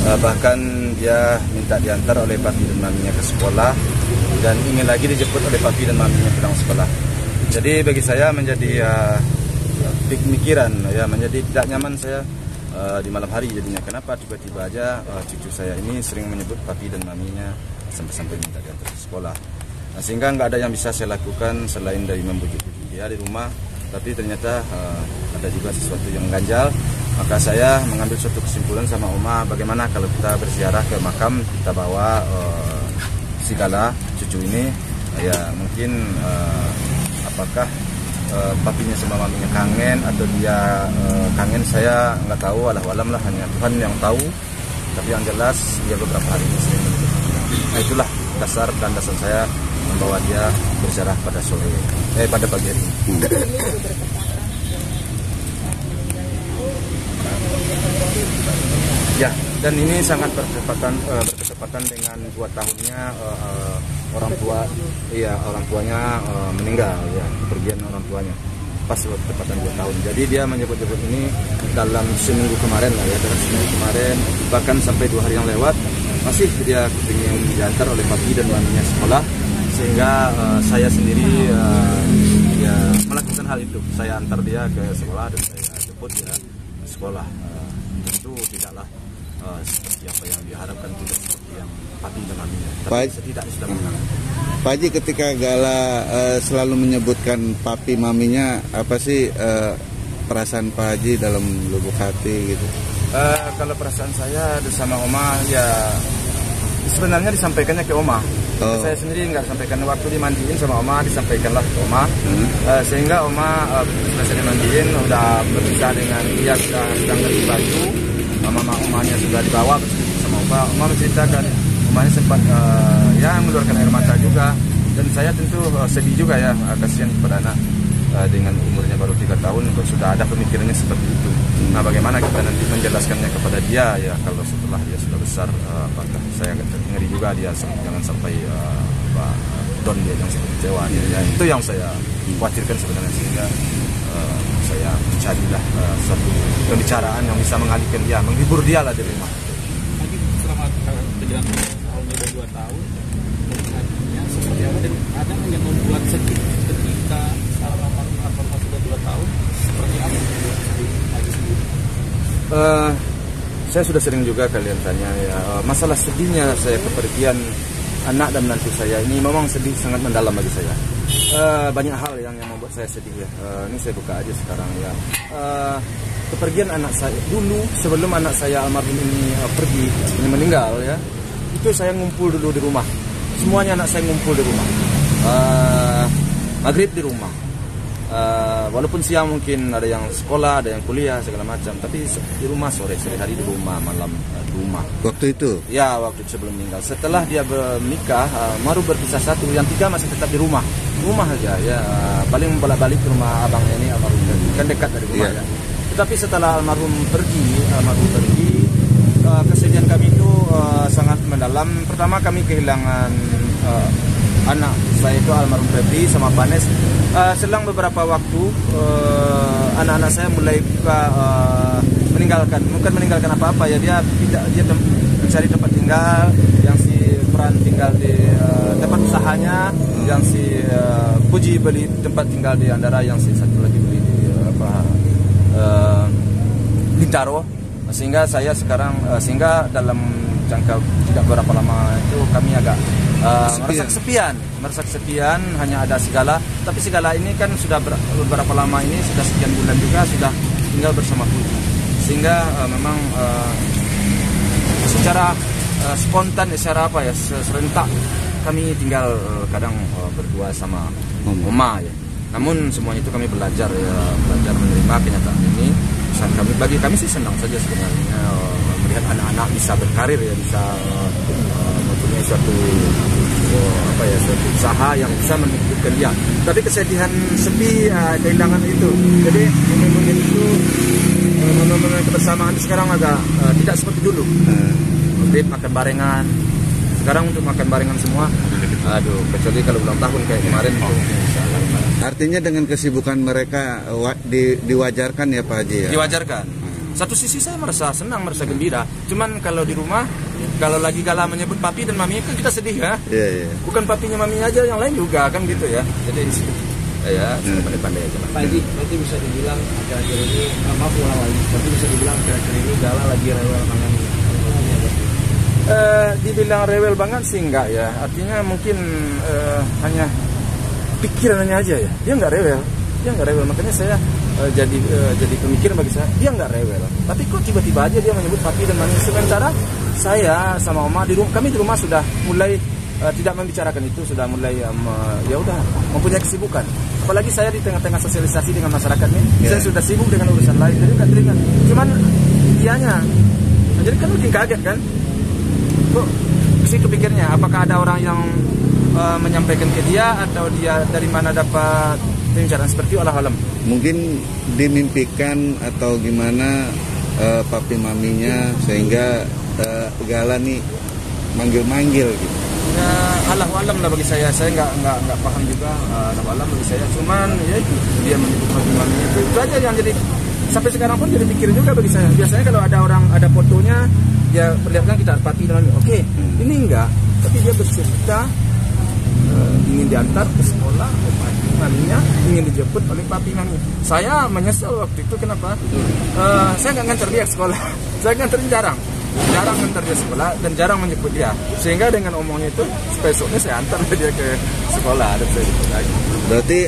Bahkan dia minta diantar oleh papi dan maminya ke sekolah dan ingin lagi dijemput oleh papi dan maminya pulang sekolah. Jadi bagi saya menjadi pikiran ya, menjadi tidak nyaman saya di malam hari jadinya. Kenapa tiba-tiba aja cucu saya ini sering menyebut papi dan maminya sampai minta diantar ke sekolah. Nah, sehingga nggak ada yang bisa saya lakukan selain dari membujuk-bujuk dia di rumah. Tapi ternyata ada juga sesuatu yang ganjal. Maka saya mengambil suatu kesimpulan sama Oma, bagaimana kalau kita berziarah ke makam, kita bawa si Gala, cucu ini, ya mungkin apakah papinya sama maminya kangen atau dia kangen, saya nggak tahu, walau-alam lah, hanya Tuhan yang tahu. Tapi yang jelas dia beberapa hari ini sering menyebut. Nah, itulah dasar dan dasar saya membawa dia berziarah pada pada pagi hari. Ya, dan ini sangat bertepatan dengan 2 tahunnya orang tuanya meninggal, ya, kepergian orang tuanya. Pas bertepatan 2 tahun. Jadi dia menyebut-nyebut ini dalam seminggu kemarin lah ya, dalam seminggu kemarin, bahkan sampai 2 hari yang lewat masih dia ingin diantar oleh papi dan maminya sekolah, sehingga saya sendiri ya melakukan hal itu. Saya antar dia ke sekolah dan saya jemput dia ke sekolah. Tentu tidaklah seperti apa yang diharapkan, tidak seperti yang papi dan maminya, tapi setidaknya sudah menang. Pak Haji, ketika Gala selalu menyebutkan papi maminya, apa sih perasaan Pak Haji dalam lubuk hati gitu? Kalau perasaan saya sama Oma, ya sebenarnya disampaikannya ke Oma. Saya sendiri nggak sampaikan, waktu dimandiin sama Oma disampaikanlah ke Oma. Sehingga Oma selesai dimandiin udah berpisah dengan dia, sedang ganti baju, mama Omanya sudah dibawa sama Oma. Oma menceritakan Omanya sempat ya mengeluarkan air mata juga, dan saya tentu sedih juga ya, kasihan kepada anak dengan umurnya baru 3 tahun kok sudah ada pemikirannya seperti itu. Nah, bagaimana kita nanti menjelaskannya kepada dia ya, kalau setelah dia sudah besar, apakah saya ngeri juga dia jangan sampai down, dia jangan sampai kecewa ya, itu yang saya khawatirkan sebenarnya, sehingga saya mencarilah suatu pembicaraan yang bisa mengalihkan dia, menghibur dia lah di rumah. Lagi selama perjalanan tahunnya 2 tahun, melihatnya seperti apa, dan ada yang membuat sedih ketika almarhum sudah 2 tahun, seperti apa Haji sendiri? Saya sudah sering juga kalian tanya ya, masalah sedihnya saya kepergian anak dan menantu saya ini memang sedih sangat mendalam bagi saya. Banyak hal yang membuat saya sedih ya. Ini saya buka aja sekarang ya. Kepergian anak saya dulu, sebelum anak saya almarhum ini pergi, ini meninggal ya, itu saya ngumpul dulu di rumah. Semuanya anak saya ngumpul di rumah. Maghrib di rumah. Walaupun siang mungkin ada yang sekolah, ada yang kuliah segala macam, tapi di rumah, sore hari di rumah, malam di rumah. Waktu itu? Ya, waktu itu sebelum meninggal. Setelah dia menikah, baru berpisah satu, yang 3 masih tetap di rumah aja ya. Paling bolak-balik ke rumah abangnya ini, almarhum kan dekat dari rumah ya. Tetapi setelah almarhum pergi, kesedihan kami itu sangat mendalam. Pertama kami kehilangan anak saya itu almarhum Febri sama Banes. Selang beberapa waktu anak-anak saya mulai bukan meninggalkan apa-apa ya, dia mencari tempat tinggal, yang si Peran tinggal di tempat usahanya, yang si Puji beli tempat tinggal di Andara, yang si satu lagi beli di Bintaro. Sehingga saya sekarang sehingga dalam jangka tidak berapa lama itu kami agak merasa kesepian, hanya ada si Gala. Tapi si Gala ini kan sudah beberapa lama ini, sudah sekian bulan juga sudah tinggal bersama Puji. Sehingga memang secara spontan, secara apa ya, serentak kami tinggal kadang berdua sama Oma ya. Namun semuanya itu kami belajar menerima kenyataan ini. Bagi kami sih senang saja sebenarnya melihat anak-anak bisa berkarir ya, bisa mempunyai suatu usaha yang bisa menghidupkan dia. Tapi kesedihan sepi, kehilangan itu. Jadi momen itu, momen kebersamaan sekarang agak tidak seperti dulu. Makan barengan. Sekarang untuk makan barengan semua, kecuali kalau ulang tahun kayak kemarin itu. Artinya dengan kesibukan mereka diwajarkan ya Pak Haji ya? Diwajarkan. Satu sisi saya merasa senang, merasa gembira. Cuman kalau di rumah, kalau lagi Gala menyebut papi dan mami kan kita sedih ya. Bukan papinya maminya aja, yang lain juga kan gitu ya. Jadi ya pandai-pandai aja. Pak Haji, nanti bisa dibilang akhir-akhir ini, maaf ulang lagi, tapi bisa dibilang akhir-akhir ini Gala lagi rewel banget. Dibilang rewel banget sih enggak ya. Artinya mungkin hanya pikirannya aja ya. Dia nggak rewel. Makanya saya jadi pemikiran bagi saya, dia nggak rewel. Tapi kok tiba-tiba aja dia menyebut papi dan mami. Sementara saya sama Oma kami di rumah sudah mulai tidak membicarakan itu, sudah mulai ya udah mempunyai kesibukan. Apalagi saya di tengah-tengah sosialisasi dengan masyarakat nih, saya sudah sibuk dengan urusan lain, jadi nggak teringat. Cuman dianya, jadi kan mungkin kaget kan? Kok sih kepikirnya, apakah ada orang yang menyampaikan ke dia atau dia dari mana dapat pembicaraan seperti alam. Mungkin dimimpikan atau gimana papi maminya sehingga Gala nih manggil-manggil gitu. Ya, alam lah bagi saya nggak paham juga. Alam bagi saya, cuman ya itu dia menyebut papi maminya itu aja yang jadi sampai sekarang pun jadi pikir juga bagi saya. Biasanya kalau ada orang ada fotonya, dia perlihatkan kita papi dan mami. Oke, ini enggak, tapi dia bercerita ingin diantar ke sekolah oleh papi maminya, ingin dijemput oleh papi mami. Saya menyesal waktu itu, kenapa? Saya nggak ngantar dia ke sekolah. Saya nganterin jarang ngantar dia sekolah dan jarang menjemput dia, sehingga dengan omongnya itu besoknya saya antar dia ke sekolah dan saya jemput lagi. Berarti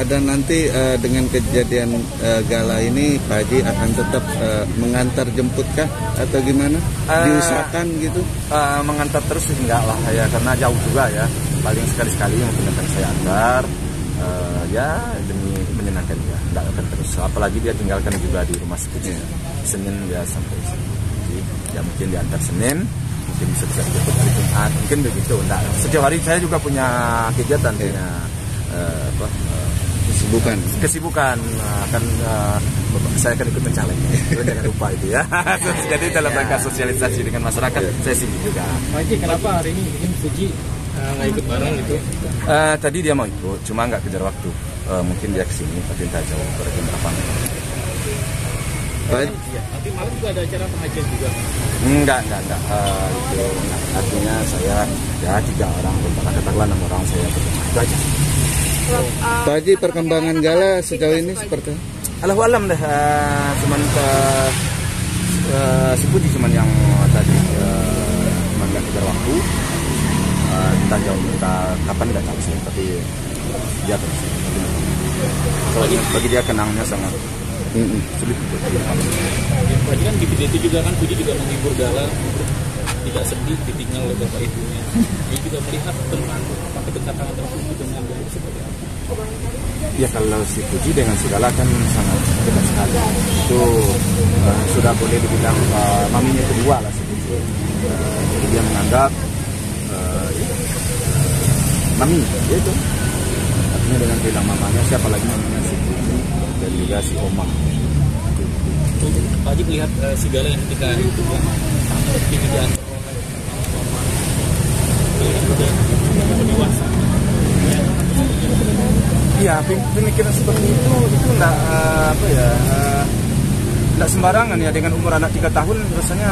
ada nanti dengan kejadian Gala ini Pak Haji akan tetap mengantar jemputkah atau gimana? Diusahakan gitu? Mengantar terus enggak lah ya, karena jauh juga ya. Paling sekali-sekali mungkin akan saya antar, ya demi menyenangkan dia. Enggak akan terus, apalagi dia tinggalkan juga di rumah sakit. Senin dia sampai jadi ya mungkin diantar Senin, mungkin bisa dijemput hari Jumat, mungkin begitu. Enggak, setiap hari saya juga punya kegiatan, punya kesibukan akan saya akan ikut mencalek. Jangan lupa itu ya. Jadi dalam rangka sosialisasi dengan masyarakat, saya sibuk juga. Pak Haji, kenapa hari ini Fuji nggak ikut bareng gitu? Tadi dia mau ikut, cuma nggak kejar waktu. Mungkin dia kesini, tapi entah jauh jam berapa. Nanti malam juga ada acara pengajian juga? Enggak. Itu artinya saya ya 3 orang, katakanlah 6 orang saya bertemu itu aja. Pak Haji, perkembangan Gala sejauh ini seperti Alam deh, cuman si Puji cuman yang tadi cuman nggak kejar waktu. Entah jauh, entah kapan nggak tahu sih, tapi dia terus. Bagi dia kenangnya sangat sulit untuk dilupakan. Berarti kan di video itu juga kan Puji juga menghibur Gala tidak sedih ditinggal oleh bapak ibunya. Dia juga melihat kedekatan antara Puji dengan Gala seperti apa? Ya kalau si Puji dengan si Gala kan sangat dekat sekali. Itu sudah boleh dibilang maminya kedua lah si Puji. Jadi dia menganggap mami dia itu. Artinya dengan bilang mamanya, siapa lagi mamanya si Puji dan juga si Oma. Pak Haji melihat si Gala yang ketika itu yang ingin diantar oleh dewasa. Iya, pemikiran seperti itu enggak enggak sembarangan ya, dengan umur anak 3 tahun rasanya